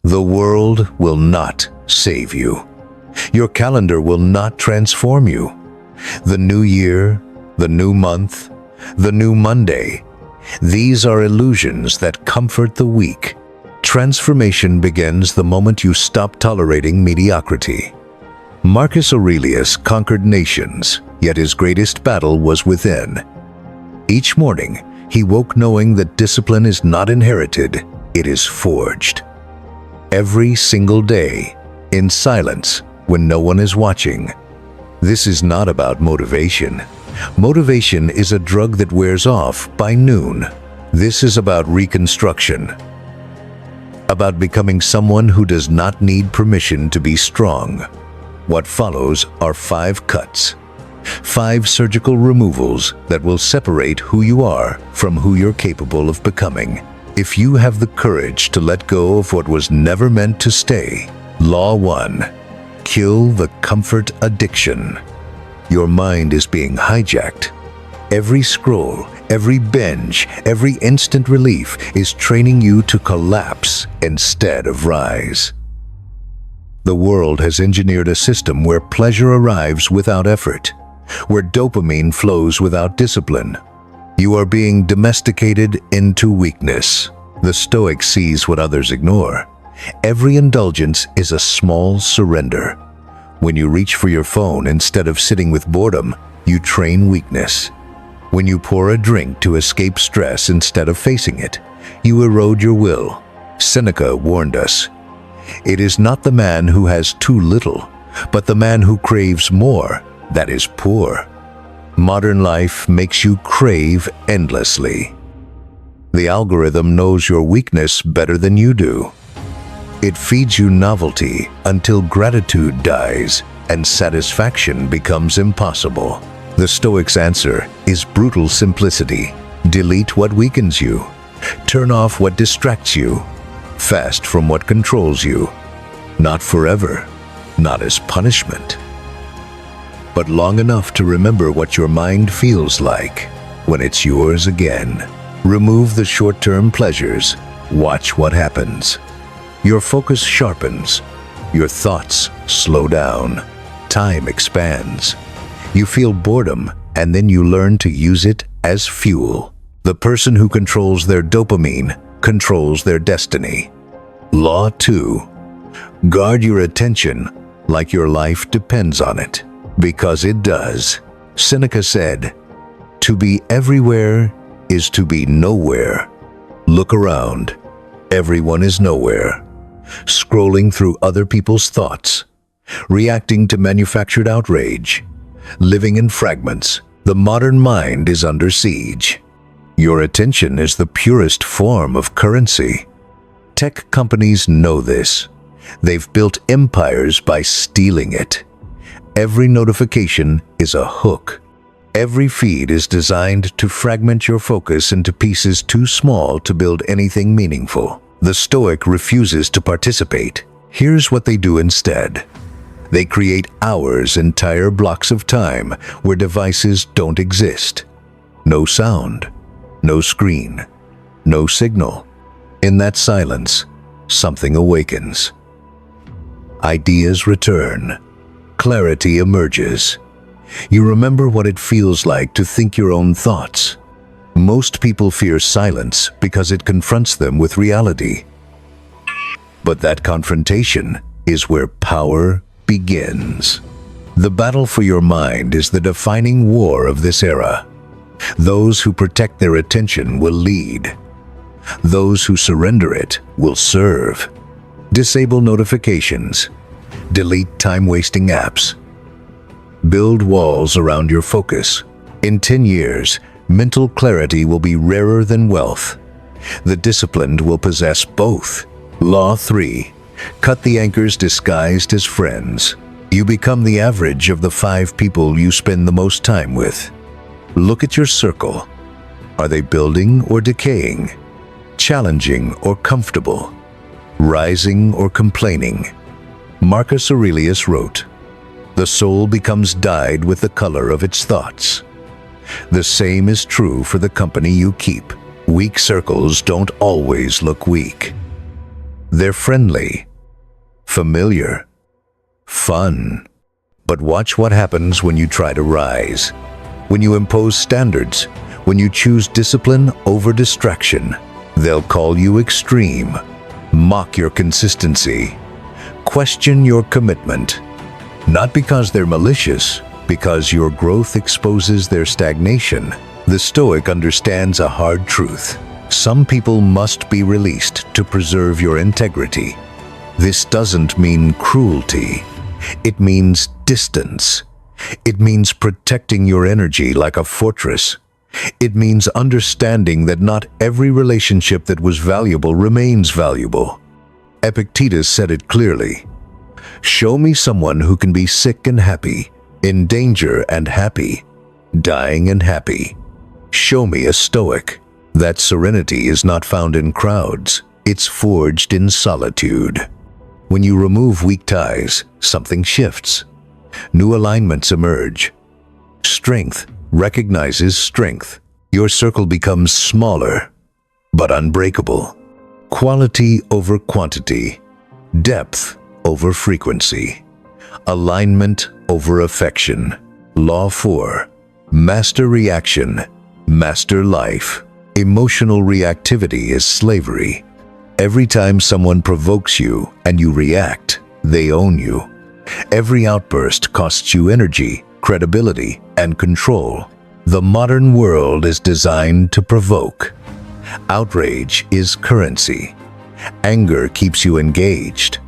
The world will not save you. Your calendar will not transform you. The new year, the new month, the new Monday, these are illusions that comfort the weak. Transformation begins the moment you stop tolerating mediocrity. Marcus Aurelius conquered nations, yet his greatest battle was within. Each morning, he woke knowing that discipline is not inherited, it is forged. Every single day, in silence, when no one is watching. This is not about motivation. Motivation is a drug that wears off by noon. This is about reconstruction. About becoming someone who does not need permission to be strong. What follows are 5 cuts. 5 surgical removals that will separate who you are from who you're capable of becoming. If you have the courage to let go of what was never meant to stay. Law 1. Kill the comfort addiction. Your mind is being hijacked. Every scroll, every binge, every instant relief is training you to collapse instead of rise. The world has engineered a system where pleasure arrives without effort, where dopamine flows without discipline. You are being domesticated into weakness. The Stoic sees what others ignore. Every indulgence is a small surrender. When you reach for your phone instead of sitting with boredom, you train weakness. When you pour a drink to escape stress instead of facing it, you erode your will. Seneca warned us, "It is not the man who has too little, but the man who craves more that is poor." Modern life makes you crave endlessly. The algorithm knows your weakness better than you do. It feeds you novelty until gratitude dies and satisfaction becomes impossible. The Stoics' answer is brutal simplicity. Delete what weakens you. Turn off what distracts you. Fast from what controls you. Not forever, not as punishment, but long enough to remember what your mind feels like when it's yours again. Remove the short-term pleasures. Watch what happens. Your focus sharpens. Your thoughts slow down. Time expands. You feel boredom, and then you learn to use it as fuel. The person who controls their dopamine controls their destiny. Law 2. Guard your attention like your life depends on it, because it does. Seneca said, "To be everywhere is to be nowhere." Look around. Everyone is nowhere. Scrolling through other people's thoughts, reacting to manufactured outrage, living in fragments. The modern mind is under siege. Your attention is the purest form of currency. Tech companies know this. They've built empires by stealing it. Every notification is a hook. Every feed is designed to fragment your focus into pieces too small to build anything meaningful. The Stoic refuses to participate. Here's what they do instead. They create hours, entire blocks of time where devices don't exist. No sound, no screen, no signal. In that silence, something awakens. Ideas return. Clarity emerges. You remember what it feels like to think your own thoughts. Most people fear silence because it confronts them with reality. But that confrontation is where power begins. The battle for your mind is the defining war of this era. Those who protect their attention will lead. Those who surrender it will serve. Disable notifications. Delete time-wasting apps. Build walls around your focus. In 10 years, mental clarity will be rarer than wealth. The disciplined will possess both. Law 3. Cut the anchors disguised as friends. You become the average of the 5 people you spend the most time with. Look at your circle. Are they building or decaying? Challenging or comfortable? Rising or complaining? Marcus Aurelius wrote, "The soul becomes dyed with the color of its thoughts." The same is true for the company you keep. Weak circles don't always look weak. They're friendly, familiar, fun. But watch what happens when you try to rise. When you impose standards, when you choose discipline over distraction. They'll call you extreme, mock your consistency, question your commitment. Not because they're malicious, because your growth exposes their stagnation. The Stoic understands a hard truth. Some people must be released to preserve your integrity. This doesn't mean cruelty. It means distance. It means protecting your energy like a fortress. It means understanding that not every relationship that was valuable remains valuable. Epictetus said it clearly. Show me someone who can be sick and happy, in danger and happy, dying and happy. Show me a Stoic. That serenity is not found in crowds. It's forged in solitude. When you remove weak ties, something shifts. New alignments emerge. Strength recognizes strength. Your circle becomes smaller, but unbreakable. Quality over quantity. Depth over frequency. Alignment over affection. Law 4. Master reaction. Master life. Emotional reactivity is slavery. Every time someone provokes you and you react, they own you. Every outburst costs you energy, credibility, and control. The modern world is designed to provoke. Outrage is currency. Anger keeps you engaged.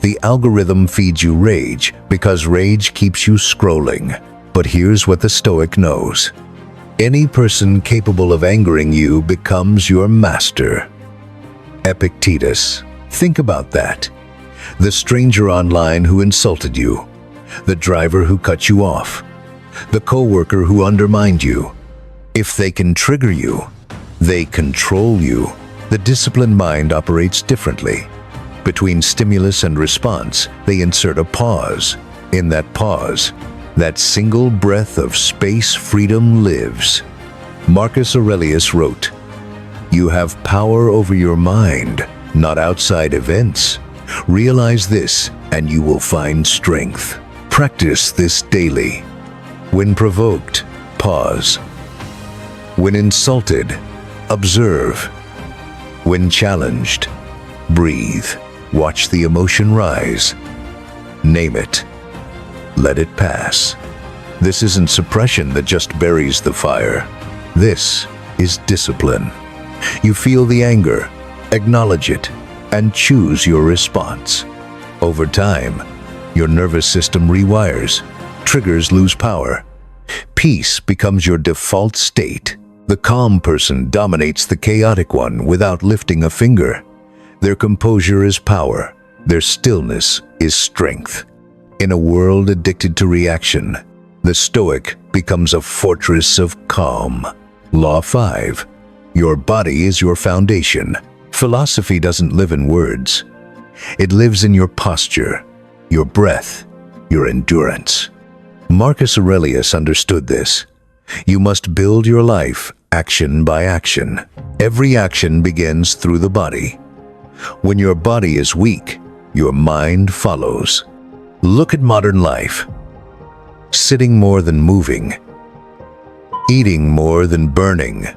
The algorithm feeds you rage because rage keeps you scrolling. But here's what the Stoic knows. Any person capable of angering you becomes your master. Epictetus. Think about that. The stranger online who insulted you. The driver who cut you off. The coworker who undermined you. If they can trigger you, they control you. The disciplined mind operates differently. Between stimulus and response, they insert a pause. In that pause, that single breath of space freedom lives. Marcus Aurelius wrote, "You have power over your mind, not outside events. Realize this, and you will find strength. Practice this daily. When provoked, pause. When insulted, observe. When challenged, breathe. Watch the emotion rise. Name it. Let it pass." This isn't suppression that just buries the fire. This is discipline. You feel the anger, acknowledge it, and choose your response. Over time, your nervous system rewires. Triggers lose power. Peace becomes your default state. The calm person dominates the chaotic one without lifting a finger. Their composure is power. Their stillness is strength. In a world addicted to reaction, the Stoic becomes a fortress of calm. Law 5. Your body is your foundation. Philosophy doesn't live in words. It lives in your posture, your breath, your endurance. Marcus Aurelius understood this. You must build your life action by action. Every action begins through the body. When your body is weak, your mind follows. Look at modern life. Sitting more than moving. Eating more than burning.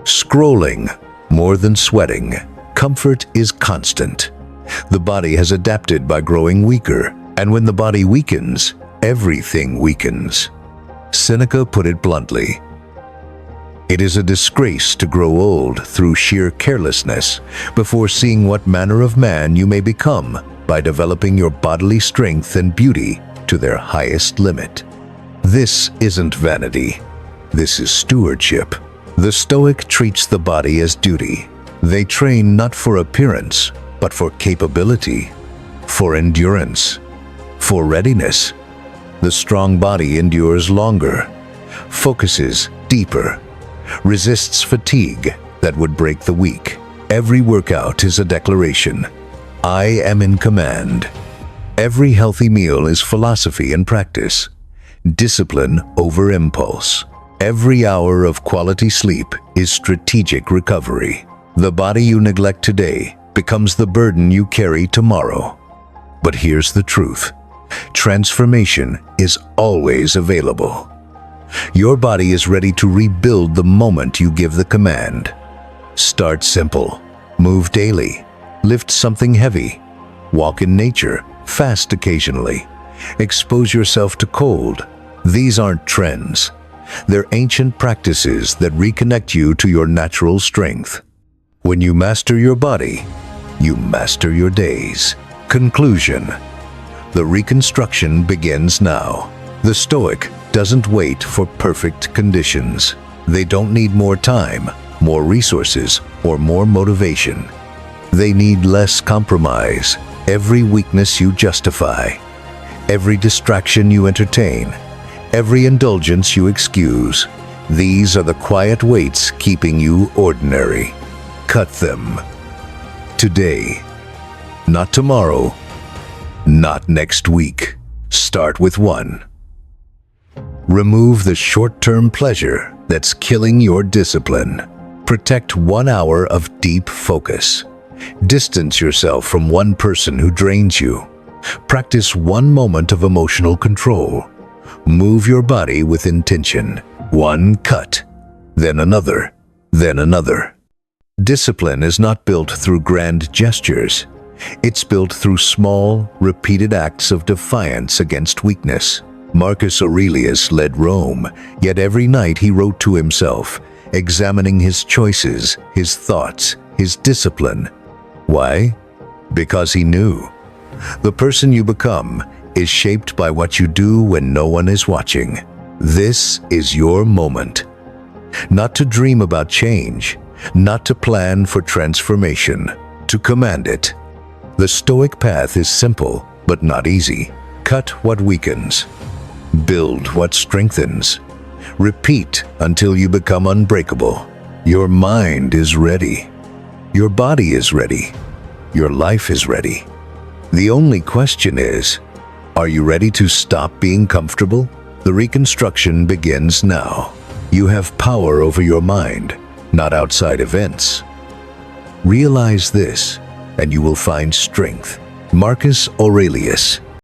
Scrolling more than sweating. Comfort is constant. The body has adapted by growing weaker, and when the body weakens, everything weakens. Seneca put it bluntly. It is a disgrace to grow old through sheer carelessness before seeing what manner of man you may become by developing your bodily strength and beauty to their highest limit. This isn't vanity. This is stewardship. The Stoic treats the body as duty. They train not for appearance, but for capability, for endurance, for readiness. The strong body endures longer, focuses deeper, resists fatigue that would break the weak. Every workout is a declaration. I am in command. Every healthy meal is philosophy and practice. Discipline over impulse. Every hour of quality sleep is strategic recovery. The body you neglect today becomes the burden you carry tomorrow. But here's the truth. Transformation is always available. Your body is ready to rebuild the moment you give the command. Start simple. Move daily. Lift something heavy. Walk in nature. Fast occasionally. Expose yourself to cold. These aren't trends. They're ancient practices that reconnect you to your natural strength. When you master your body, you master your days. Conclusion. The reconstruction begins now. The Stoic doesn't wait for perfect conditions. They don't need more time, more resources, or more motivation. They need less compromise. Every weakness you justify, every distraction you entertain, every indulgence you excuse, these are the quiet weights keeping you ordinary. Cut them. Today. Not tomorrow. Not next week. Start with one. Remove the short-term pleasure that's killing your discipline. Protect 1 hour of deep focus. Distance yourself from one person who drains you. Practice 1 moment of emotional control. Move your body with intention. One cut, then another, then another. Discipline is not built through grand gestures. It's built through small, repeated acts of defiance against weakness. Marcus Aurelius led Rome, yet every night he wrote to himself, examining his choices, his thoughts, his discipline. Why? Because he knew. The person you become is shaped by what you do when no one is watching. This is your moment. Not to dream about change, not to plan for transformation, to command it. The Stoic path is simple, but not easy. Cut what weakens. Build what strengthens. Repeat until you become unbreakable. Your mind is ready. Your body is ready. Your life is ready. The only question is, are you ready to stop being comfortable? The reconstruction begins now. You have power over your mind, not outside events. Realize this, and you will find strength. Marcus Aurelius.